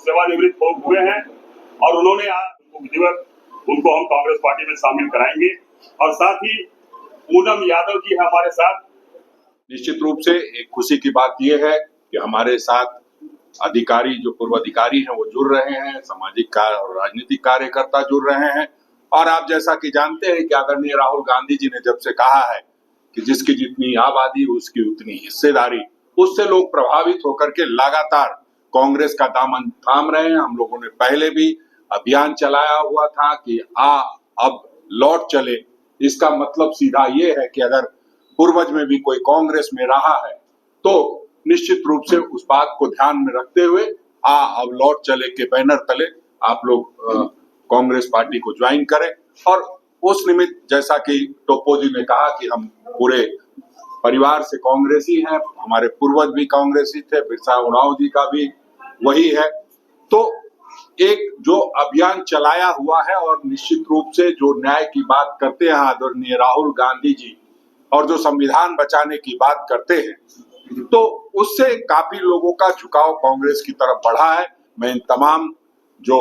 सेवानिवृत्त हुए हैं और उन्होंने आज विधिवत उनको हम कांग्रेस पार्टी में शामिल कराएंगे और साथ ही पूनम यादव जी हमारे साथ। निश्चित रूप से एक खुशी की बात यह है कि हमारे साथ अधिकारी जो पूर्व अधिकारी हैं वो जुड़ रहे हैं, सामाजिक और राजनीतिक कार्यकर्ता जुड़ रहे हैं। और आप जैसा कि जानते हैं कि आदरणीय राहुल गांधी जी ने जब से कहा है कि जिसकी जितनी आबादी उसकी उतनी हिस्सेदारी, उससे लोग प्रभावित होकर के लगातार कांग्रेस का दामन थाम रहे हैं। हम लोगों ने पहले भी अभियान चलाया हुआ था कि अब लौट चले। इसका मतलब सीधा ये है कि अगर पूर्वज में भी कोई कांग्रेस में रहा है तो निश्चित रूप से उस बात को ध्यान में रखते हुए अब लौट चले के बैनर तले आप लोग कांग्रेस पार्टी को ज्वाइन करें। और उस निमित्त जैसा कि टोप्पो जी ने कहा कि हम पूरे परिवार से कांग्रेसी हैं, हमारे पूर्वज भी कांग्रेसी थे, बिरसा उरांव जी का भी वही है। तो एक जो अभियान चलाया हुआ है और निश्चित रूप से जो न्याय की बात करते हैं आदरणीय राहुल गांधी जी और जो संविधान बचाने की बात करते हैं, तो उससे काफी लोगों का झुकाव कांग्रेस की तरफ बढ़ा है। मैं इन तमाम जो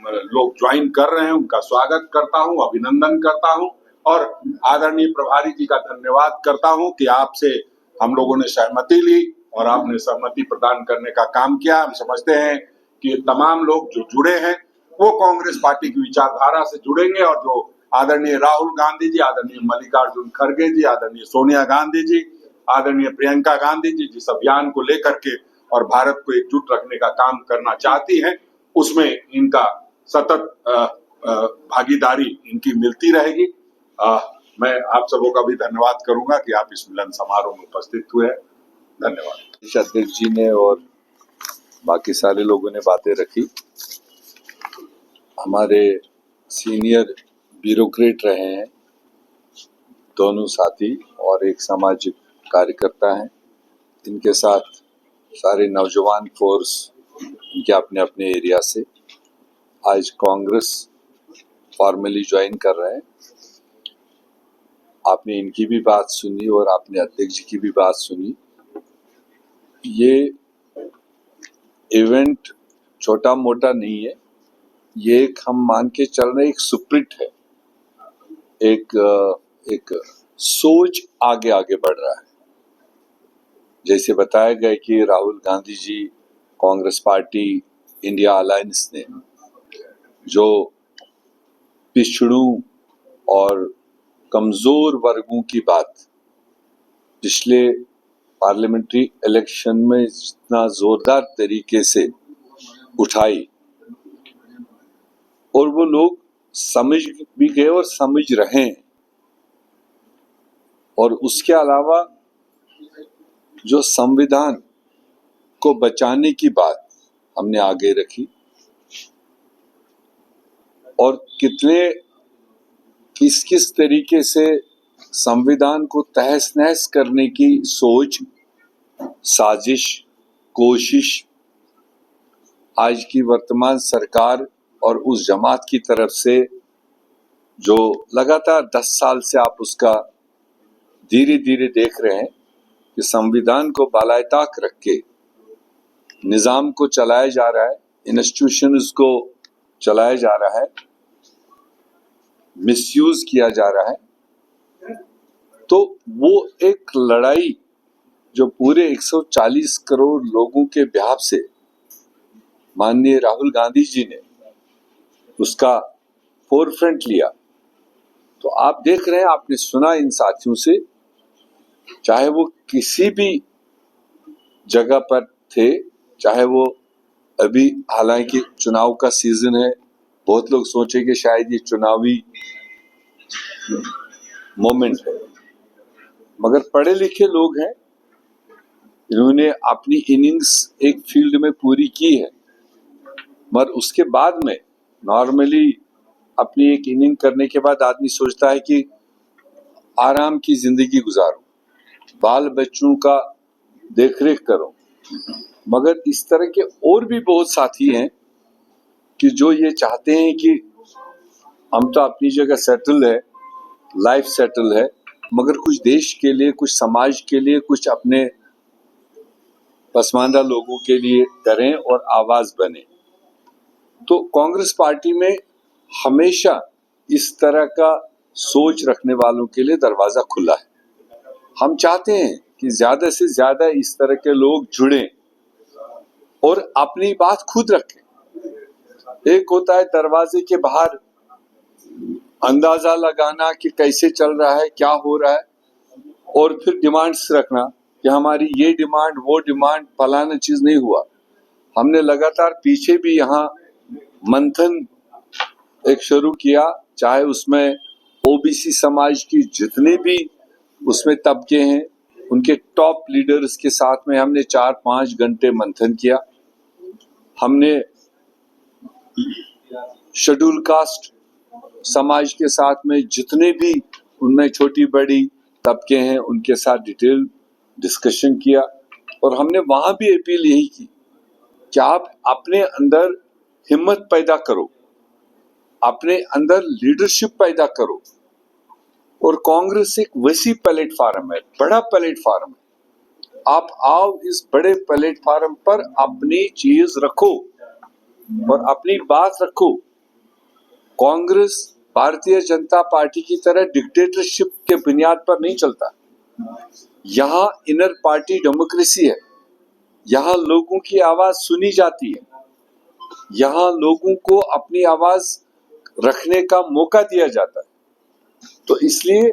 लोग ज्वाइन कर रहे हैं उनका स्वागत करता हूं, अभिनंदन करता हूं और आदरणीय प्रभारी जी का धन्यवाद करता हूं कि आपसे हम लोगों ने सहमति ली और आपने सहमति प्रदान करने का काम किया। हम समझते हैं कि तमाम लोग जो जुड़े हैं वो कांग्रेस पार्टी की विचारधारा से जुड़ेंगे और जो आदरणीय राहुल गांधी जी, आदरणीय मल्लिकार्जुन खड़गे जी, आदरणीय सोनिया गांधी जी, आदरणीय प्रियंका गांधी जी जिस अभियान को लेकर के और भारत को एकजुट रखने का काम करना चाहती हैं, उसमें इनका सतत भागीदारी इनकी मिलती रहेगी। मैं आप सबों का भी धन्यवाद करूंगा कि आप इस मिलन समारोह में उपस्थित हुए हैं। धन्यवाद। अध्यक्ष जी ने और बाकी सारे लोगों ने बातें रखी। हमारे सीनियर ब्यूरोक्रेट रहे हैं दोनों साथी और एक सामाजिक कार्यकर्ता हैं। इनके साथ सारे नौजवान फोर्स इनके अपने अपने एरिया से आज कांग्रेस फॉर्मली ज्वाइन कर रहे हैं। आपने इनकी भी बात सुनी और आपने अध्यक्ष जी की भी बात सुनी। ये इवेंट छोटा मोटा नहीं है, ये एक हम मान के चल रहे एक सुप्रिट है, एक सोच आगे आगे बढ़ रहा है। जैसे बताया गया कि Rahul Gandhi ji Congress party India alliance ने जो पिछड़ों और कमजोर वर्गों की बात पिछले पार्लियामेंट्री इलेक्शन में जितना जोरदार तरीके से उठाई और वो लोग समझ भी गए और समझ रहे हैं। और उसके अलावा जो संविधान को बचाने की बात हमने आगे रखी और किस तरीके से संविधान को तहस नहस करने की सोच, साजिश, कोशिश आज की वर्तमान सरकार और उस जमात की तरफ से जो लगातार 10 साल से आप उसका धीरे धीरे देख रहे हैं कि संविधान को बालाए ताक रख के निजाम को चलाया जा रहा है, इंस्टीट्यूशंस को चलाया जा रहा है, मिसयूज किया जा रहा है। तो वो एक लड़ाई जो पूरे 140 करोड़ लोगों के बिहाफ से माननीय राहुल गांधी जी ने उसका फोरफ्रंट लिया। तो आप देख रहे हैं, आपने सुना इन साथियों से, चाहे वो किसी भी जगह पर थे, चाहे वो अभी हालांकि चुनाव का सीजन है, बहुत लोग सोचे कि शायद ये चुनावी मोमेंट है, मगर पढ़े लिखे लोग हैं, इन्होंने अपनी इनिंग्स एक फील्ड में पूरी की है। मगर उसके बाद में नॉर्मली अपनी एक इनिंग करने के बाद आदमी सोचता है कि आराम की जिंदगी गुजारूं, बाल बच्चों का देखरेख करो। मगर इस तरह के और भी बहुत साथी हैं कि जो ये चाहते हैं कि हम तो अपनी जगह सेटल है, लाइफ सेटल है, मगर कुछ देश के लिए, कुछ समाज के लिए, कुछ अपने पसमानदा लोगों के लिए करें और आवाज बने। तो कांग्रेस पार्टी में हमेशा इस तरह का सोच रखने वालों के लिए दरवाजा खुला है। हम चाहते हैं कि ज्यादा से ज्यादा इस तरह के लोग जुड़ें और अपनी बात खुद रखें। एक होता है दरवाजे के बाहर अंदाजा लगाना कि कैसे चल रहा है, क्या हो रहा है, और फिर डिमांड्स रखना कि हमारी ये डिमांड, वो डिमांड, फलाना चीज नहीं हुआ। हमने लगातार पीछे भी यहाँ मंथन एक शुरू किया, चाहे उसमें ओबीसी समाज की जितने भी उसमें तबके हैं उनके टॉप लीडर्स के साथ में हमने 4-5 घंटे मंथन किया। हमने शेड्यूल कास्ट समाज के साथ में जितने भी उनमें छोटी बड़ी तबके हैं उनके साथ डिटेल डिस्कशन किया, और हमने वहां भी अपील यही की कि आप अपने अंदर हिम्मत पैदा करो, अपने अंदर लीडरशिप पैदा करो। और कांग्रेस एक वैसी प्लेटफॉर्म है, बड़ा प्लेटफॉर्म है, आप आओ इस बड़े प्लेटफॉर्म पर अपनी चीज रखो और अपनी बात रखो। कांग्रेस भारतीय जनता पार्टी की तरह डिक्टेटरशिप के बुनियाद पर नहीं चलता। यहाँ इनर पार्टी डेमोक्रेसी है, यहाँ लोगों की आवाज सुनी जाती है, यहाँ लोगों को अपनी आवाज रखने का मौका दिया जाता है। तो इसलिए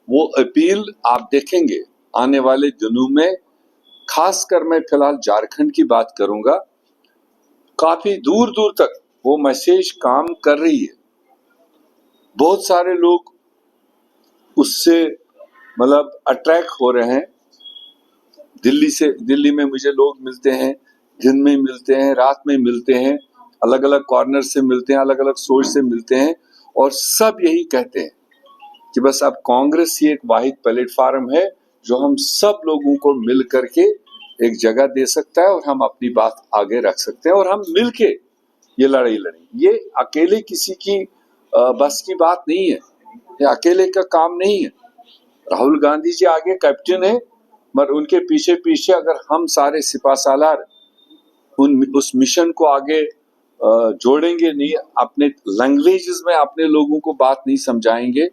वो अपील आप देखेंगे आने वाले दिनों में, खासकर मैं फिलहाल झारखंड की बात करूंगा, काफी दूर दूर तक वो मैसेज काम कर रही है। बहुत सारे लोग उससे मतलब अट्रैक्ट हो रहे हैं। दिल्ली में मुझे लोग मिलते हैं, दिन में मिलते हैं, रात में मिलते हैं, अलग अलग कॉर्नर से मिलते हैं, अलग अलग सोच से मिलते हैं, और सब यही कहते हैं कि बस अब कांग्रेस ही एक वाहिद प्लेटफॉर्म है जो हम सब लोगों को मिल करके एक जगह दे सकता है और हम अपनी बात आगे रख सकते हैं और हम मिलके ये लड़ाई लड़ेंगे। ये अकेले किसी की बस की बात नहीं है, ये अकेले का काम नहीं है। राहुल गांधी जी आगे कैप्टन है, मगर उनके पीछे पीछे अगर हम सारे सिपासालार उस मिशन को आगे जोड़ेंगे नहीं, अपने लैंग्वेजेस में अपने लोगों को बात नहीं समझाएंगे,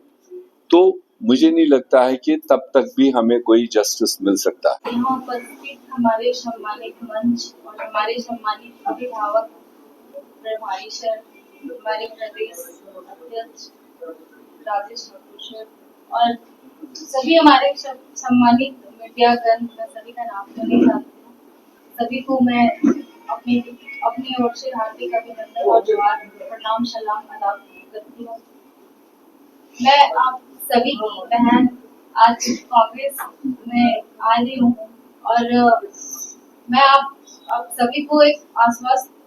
तो मुझे नहीं लगता है कि तब तक भी हमें कोई जस्टिस मिल सकता है। यहाँ उपस्थित हमारे सम्मानित मंच और हमारे सम्मानित अभिभावक, प्रभारी सर, हमारे प्रदेश अध्यक्ष राजेश ठाकुर सर और सभी हमारे सम्मानित मीडियागण, मैं सभी का नाम तो नहीं जानती हूँ, सभी को मैं अपनी ओर से हार्दिक अभिनंदन और जोहार, प्रणाम, सलाम अदा करती हूँ। मैं आप सभी की बहन आज कांग्रेस में आ रही हूँ और मैं आप सभी को एक आश्वासन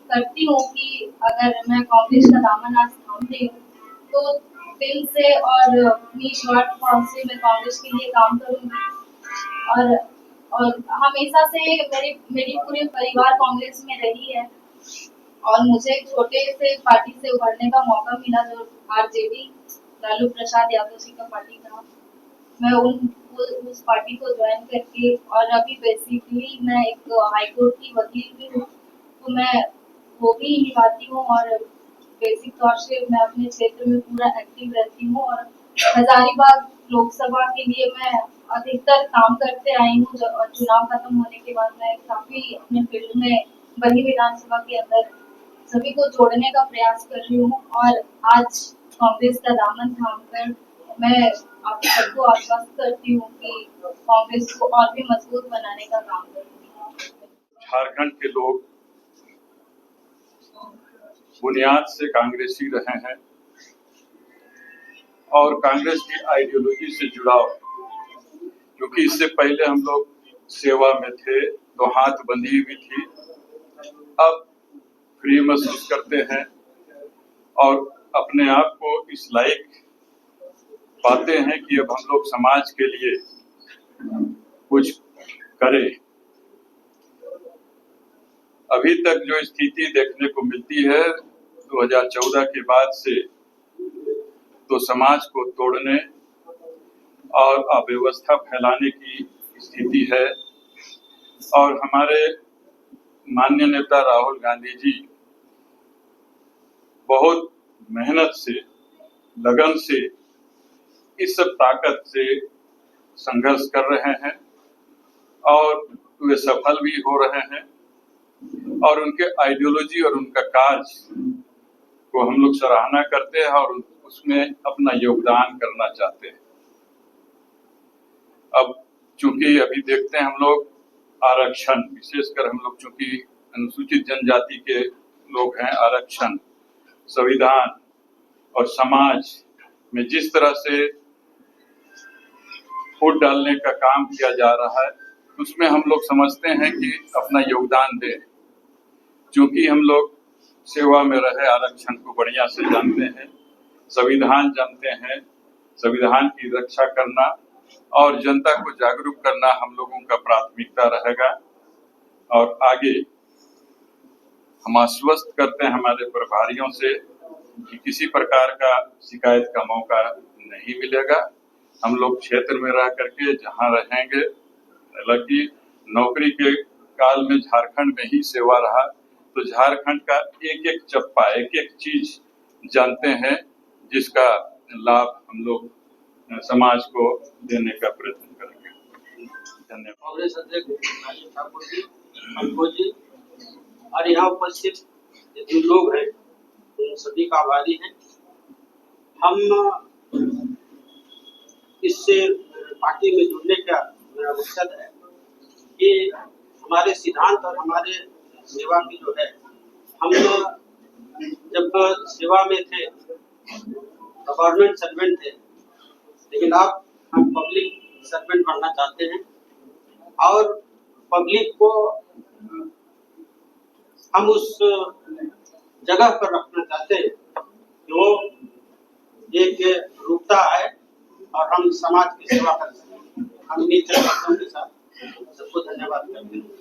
करती हूँ कि अगर मैं कांग्रेस का दामन आज थाम रही हूँ तो दिल से और निस्वार्थ भाव से मैं कांग्रेस के लिए काम करूंगी और हमेशा से मेरी पूरे परिवार कांग्रेस में रही है और मुझे एक छोटे से पार्टी से उभरने का मौका मिला जो आरजेडी लालू प्रसाद यादव जी का पार्टी था। मैं उस पार्टी को ज्वाइन करके और अभी बेसिकली मैं एक हाईकोर्ट की वकील भी हूँ, तो मैं वो भी निभाती हूँ और बेसिक तौर से मैं अपने क्षेत्र में पूरा एक्टिव रहती हूँ और हजारीबाग लोकसभा के लिए मैं अधिकतर काम करते आई हूँ। चुनाव खत्म होने के बाद मैं काफी अपने फील्ड में बनी विधानसभा के अंदर सभी को जोड़ने का प्रयास कर रही हूँ और आज कांग्रेस का दामन थामकर मैं आप सबको आश्वस्त करती हूँ कि कांग्रेस को और भी मजबूत बनाने का काम करूंगी। झारखंड के लोग बुनियाद से कांग्रेसी रहे हैं और कांग्रेस की आइडियोलॉजी से जुड़ाव, क्योंकि इससे पहले हम लोग सेवा में थे तो हाथ बंधी हुई थी, अब फ्री महसूस करते हैं और अपने आप को इस लायक पाते हैं कि अब हम लोग समाज के लिए कुछ करें। अभी तक जो स्थिति देखने को मिलती है 2014 के बाद से, तो समाज को तोड़ने और अव्यवस्था फैलाने की स्थिति है और हमारे माननीय नेता राहुल गांधी जी बहुत मेहनत से, लगन से, इस सब ताकत से संघर्ष कर रहे हैं और वे सफल भी हो रहे हैं और उनके आइडियोलॉजी और उनका कार्य को हम लोग सराहना करते हैं और उसमें अपना योगदान करना चाहते हैं। अब चूंकि अभी देखते हैं हम लोग आरक्षण, विशेषकर हम लोग चूंकि अनुसूचित जनजाति के लोग हैं, आरक्षण, संविधान और समाज में जिस तरह से फूट डालने का काम किया जा रहा है, उसमें हम लोग समझते हैं कि अपना योगदान दें। क्योंकि हम लोग सेवा में रहे, आरक्षण को बढ़िया से जानते हैं, संविधान जानते हैं, संविधान की रक्षा करना और जनता को जागरूक करना हम लोगों का प्राथमिकता रहेगा। और आगे हम आश्वस्त करते हैं हमारे प्रभारियों से कि किसी प्रकार का शिकायत का मौका नहीं मिलेगा। हम लोग क्षेत्र में रह करके जहां रहेंगे, हालांकि नौकरी के काल में झारखंड में ही सेवा रहा, तो झारखंड का एक एक चप्पा, एक एक चीज जानते हैं जिसका लाभ हम लोग समाज को देने का प्रयत्न करेंगे। धन्यवाद। कांग्रेस अध्यक्ष राजेश ठाकुर जी, मनोज जी और यहाँ उपस्थित जो लोग हैं उन सभी का आभारी हैं। हम इससे पार्टी में जुड़ने का मेरा मकसद है कि हमारे सिद्धांत और हमारे सेवा की जो है, हम जब सेवा में थे गवर्नमेंट सर्वेंट थे, लेकिन अब हम पब्लिक सर्वेंट बनना चाहते हैं और पब्लिक को हम उस जगह पर रखना चाहते हैं कि वो एक रूपता है और हम समाज की सेवा कर सकें। हम इन्हीं शब्दों के साथ सबको धन्यवाद करते हैं।